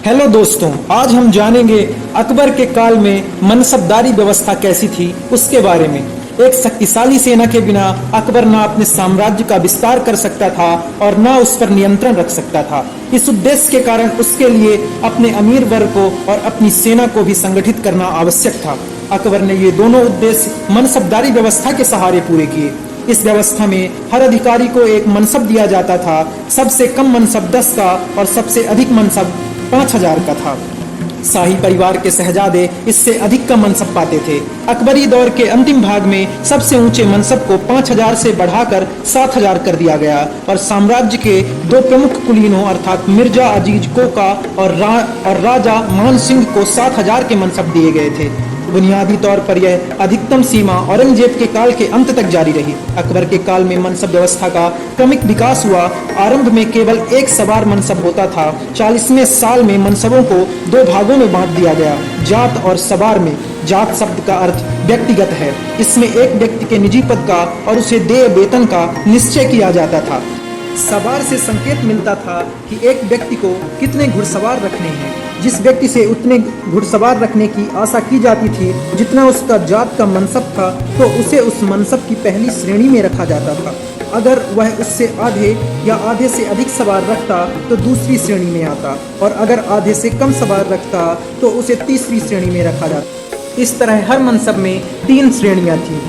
Hello दोस्तों, आज हम जानेंगे अकबर के काल में मनसबदारी व्यवस्था कैसी थी उसके बारे में। एक शक्तिशाली सेना के बिना अकबर ना अपने साम्राज्य का विस्तार कर सकता था और ना उस पर नियंत्रण रख सकता था। इस उद्देश्य के कारण उसके लिए अपने अमीर वर्ग को और अपनी सेना को भी संगठित करना आवश्यक था। अकबर ने ये दोनों उद्देश्य मनसबदारी व्यवस्था के सहारे पूरे किए। इस व्यवस्था में हर अधिकारी को एक मनसब दिया जाता था। सबसे कम मनसब 10 का और सबसे अधिक मनसब 5000 का था। शाही परिवार के शहजादे इससे अधिक का मनसब पाते थे। अकबरी दौर के अंतिम भाग में सबसे ऊंचे मनसब को 5000 से बढ़ाकर 7000 कर दिया गया और साम्राज्य के दो प्रमुख कुलीनों अर्थात मिर्जा अजीज कोका और राजा मान सिंह को 7000 के मनसब दिए गए थे। बुनियादी तौर पर यह अधिकतम सीमा औरंगजेब के काल के अंत तक जारी रही। अकबर के काल में मनसब व्यवस्था का क्रमिक विकास हुआ। आरंभ में केवल एक सवार मनसब होता था। 40वें साल में मनसबों को दो भागों में बांट दिया गया, जात और सवार में। जात शब्द का अर्थ व्यक्तिगत है। इसमें एक व्यक्ति के निजी पद का और उसे देय वेतन का निश्चय किया जाता था। सवार से संकेत मिलता था कि एक व्यक्ति को कितने घुड़सवार रखने हैं। जिस व्यक्ति से उतने घुड़सवार रखने की आशा की जाती थी जितना उसका जात का मनसब था, तो उसे उस मनसब की पहली श्रेणी में रखा जाता था। अगर वह उससे आधे या आधे से अधिक सवार रखता तो दूसरी श्रेणी में आता, और अगर आधे से कम सवार रखता तो उसे तीसरी श्रेणी में रखा जाता। इस तरह हर मनसब में 3 श्रेणियां थीं।